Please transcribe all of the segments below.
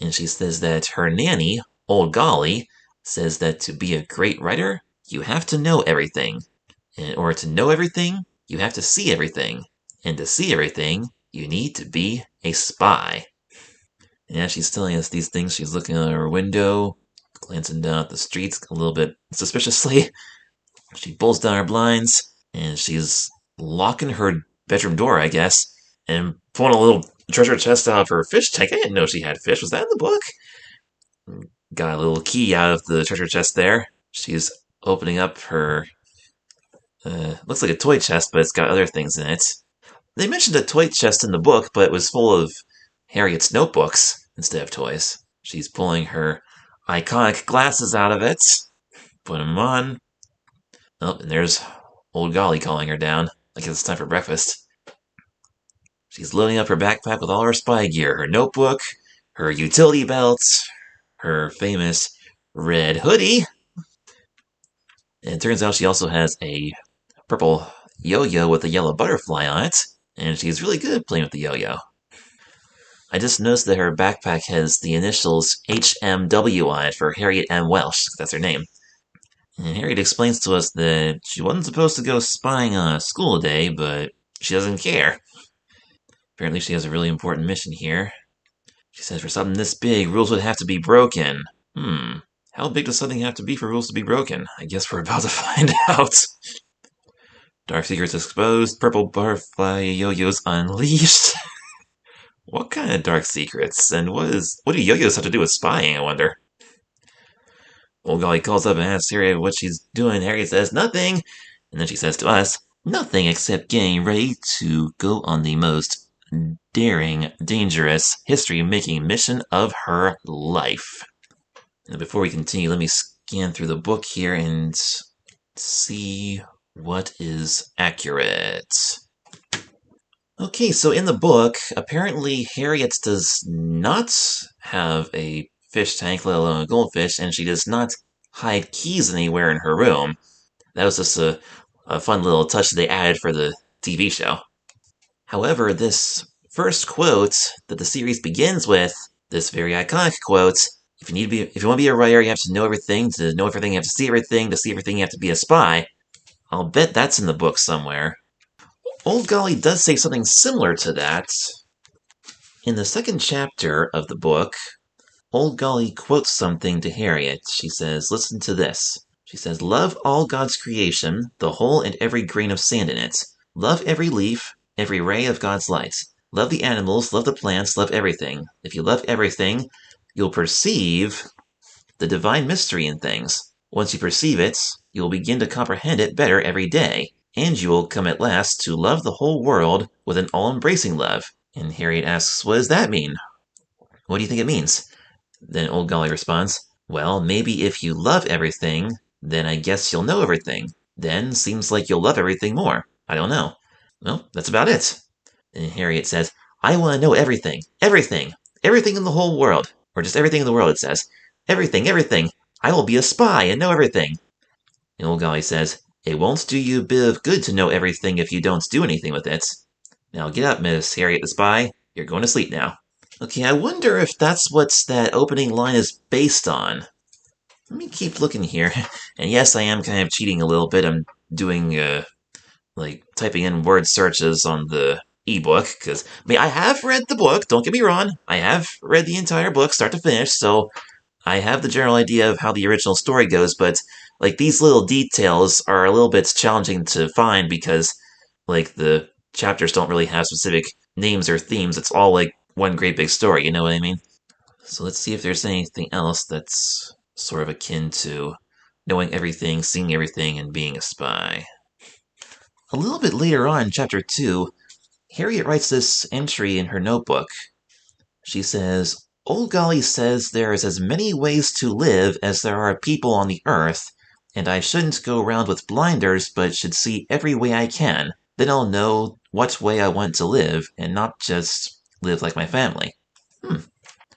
And she says that her nanny, Old Golly, says that to be a great writer, you have to know everything. In order to know everything, you have to see everything. And to see everything, you need to be a spy. And as she's telling us these things, she's looking out her window, glancing down at the streets a little bit suspiciously. She pulls down her blinds, and she's locking her bedroom door, I guess, and pulling a little treasure chest out of her fish tank. I didn't know she had fish. Was that in the book? Got a little key out of the treasure chest there. She's opening up her. Looks like a toy chest, but it's got other things in it. They mentioned a toy chest in the book, but it was full of Harriet's notebooks instead of toys. She's pulling her iconic glasses out of it, putting them on. Oh, and there's Old Golly calling her down. I guess it's time for breakfast. She's loading up her backpack with all her spy gear, her notebook, her utility belt, her famous red hoodie. And it turns out she also has a purple yo-yo with a yellow butterfly on it, and she's really good at playing with the yo-yo. I just noticed that her backpack has the initials HMW on it for Harriet M. Welsh. That's her name. And Harriet explains to us that she wasn't supposed to go spying on a school today, but she doesn't care. Apparently she has a really important mission here. She says for something this big, rules would have to be broken. How big does something have to be for rules to be broken? I guess we're about to find out. Dark secrets exposed, purple butterfly yo-yos unleashed. What kind of dark secrets? And what do yo-yos have to do with spying, I wonder? Old Golly calls up and asks Harriet what she's doing. Harriet says, nothing. And then she says to us, nothing except getting ready to go on the most daring, dangerous, history-making mission of her life. And before we continue, let me scan through the book here and see what is accurate. Okay, so in the book, apparently Harriet does not have a fish tank, let alone a goldfish, and she does not hide keys anywhere in her room. That was just a fun little touch that they added for the TV show. However, this first quote that the series begins with, this very iconic quote, if you want to be a writer, you have to know everything. To know everything, you have to see everything. To see everything, you have to be a spy. I'll bet that's in the book somewhere. Old Golly does say something similar to that. In the second chapter of the book, Old Golly quotes something to Harriet. She says, listen to this. She says, love all God's creation, the whole and every grain of sand in it. Love every leaf, every ray of God's light. Love the animals, love the plants, love everything. If you love everything, you'll perceive the divine mystery in things. Once you perceive it, you'll begin to comprehend it better every day, and you will come at last to love the whole world with an all-embracing love. And Harriet asks, what does that mean? What do you think it means? Then Old Golly responds, well, maybe if you love everything, then I guess you'll know everything. Then seems like you'll love everything more. I don't know. Well, that's about it. And Harriet says, I want to know everything. Everything. Everything in the whole world. Or just everything in the world, it says. Everything, everything. I will be a spy and know everything. And Old Golly says, it won't do you a bit of good to know everything if you don't do anything with it. Now get up, Miss Harriet the Spy. You're going to sleep now. Okay, I wonder if that's what that opening line is based on. Let me keep looking here. And yes, I am kind of cheating a little bit. I'm doing, typing in word searches on the ebook, because, I have read the book, don't get me wrong. I have read the entire book, start to finish, so I have the general idea of how the original story goes, but, these little details are a little bit challenging to find because, the chapters don't really have specific names or themes. It's all, one great big story, you know what I mean? So let's see if there's anything else that's sort of akin to knowing everything, seeing everything, and being a spy. A little bit later on in Chapter 2, Harriet writes this entry in her notebook. She says, Old Golly says there is as many ways to live as there are people on the earth, and I shouldn't go around with blinders but should see every way I can. Then I'll know what way I want to live, and not just live like my family.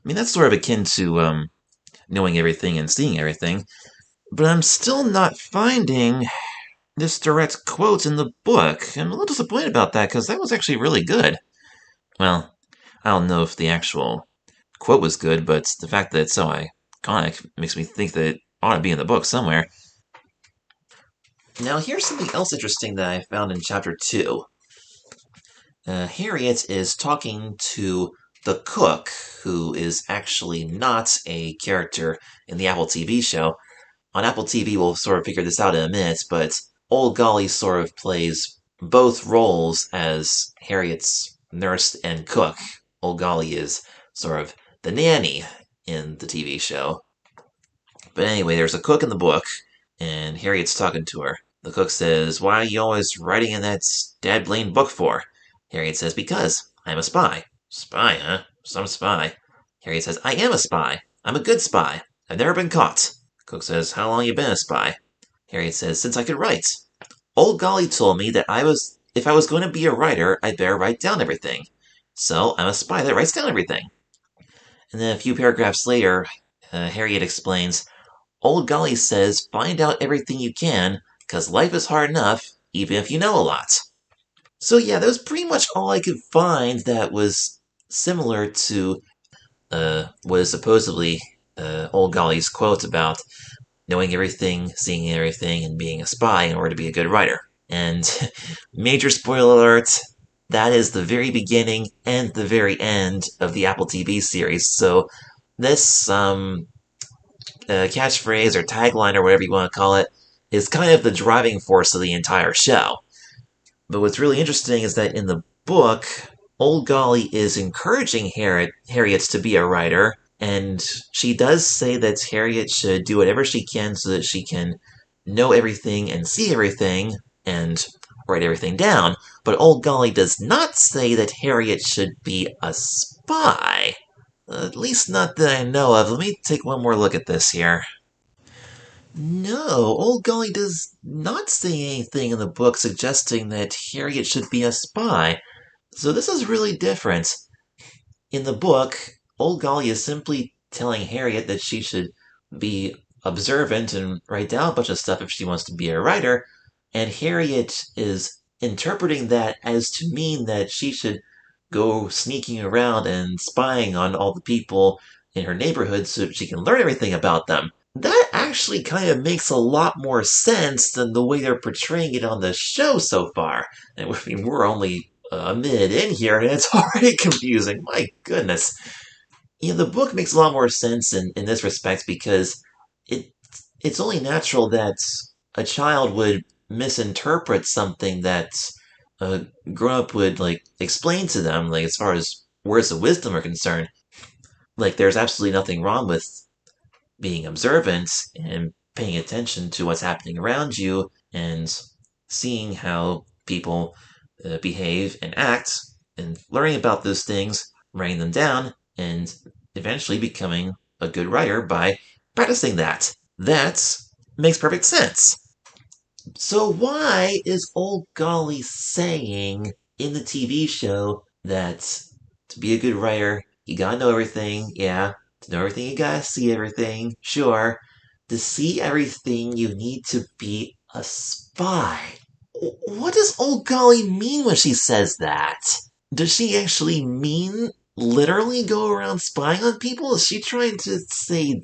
That's sort of akin to knowing everything and seeing everything, but I'm still not finding this direct quote in the book. I'm a little disappointed about that, because that was actually really good. Well, I don't know if the actual quote was good, but the fact that it's so iconic makes me think that it ought to be in the book somewhere. Now, here's something else interesting that I found in Chapter 2. Harriet is talking to the cook, who is actually not a character in the Apple TV show. On Apple TV, we'll sort of figure this out in a minute, but Old Golly sort of plays both roles as Harriet's nurse and cook. Old Golly is sort of the nanny in the TV show. But anyway, there's a cook in the book, and Harriet's talking to her. The cook says, "Why are you always writing in that dad blamed book for?" Harriet says, "Because I'm a spy." "Spy, huh? Some spy." Harriet says, "I am a spy. I'm a good spy. I've never been caught." Cook says, "How long you been a spy?" Harriet says, "Since I could write. Old Golly told me that if I was going to be a writer, I'd better write down everything. So I'm a spy that writes down everything." And then a few paragraphs later, Harriet explains, "Old Golly says find out everything you can, 'cause life is hard enough, even if you know a lot." So yeah, that was pretty much all I could find that was similar to what is supposedly Old Golly's quote about knowing everything, seeing everything, and being a spy in order to be a good writer. And major spoiler alert, that is the very beginning and the very end of the Apple TV series. So this catchphrase or tagline or whatever you want to call it is kind of the driving force of the entire show. But what's really interesting is that in the book, Old Golly is encouraging Harriet to be a writer, and she does say that Harriet should do whatever she can so that she can know everything and see everything and write everything down. But Old Golly does not say that Harriet should be a spy. At least not that I know of. Let me take one more look at this here. No, Old Golly does not say anything in the book suggesting that Harriet should be a spy. So this is really different. In the book, Old Golly is simply telling Harriet that she should be observant and write down a bunch of stuff if she wants to be a writer, and Harriet is interpreting that as to mean that she should go sneaking around and spying on all the people in her neighborhood so she can learn everything about them. That actually kind of makes a lot more sense than the way they're portraying it on the show so far. And I mean, we're only a minute in here and it's already confusing. My goodness. The book makes a lot more sense in this respect because it's only natural that a child would misinterpret something that a grown-up would, explain to them, as far as words of wisdom are concerned. There's absolutely nothing wrong with being observant and paying attention to what's happening around you and seeing how people behave and act and learning about those things, writing them down, and eventually becoming a good writer by practicing that. That makes perfect sense. So why is Old Golly saying in the TV show that to be a good writer, you gotta know everything, yeah. To know everything, you gotta see everything, sure. To see everything, you need to be a spy. What does Old Golly mean when she says that? Does she actually mean literally go around spying on people? Is she trying to say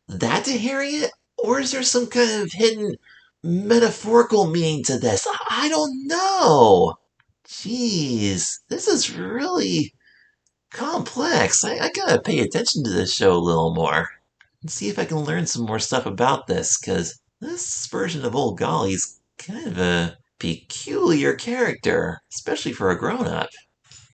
that to Harriet? Or is there some kind of hidden metaphorical meaning to this? I don't know. Jeez, this is really complex. I gotta pay attention to this show a little more and see if I can learn some more stuff about this, because this version of Old Golly's kind of a peculiar character, especially for a grown-up.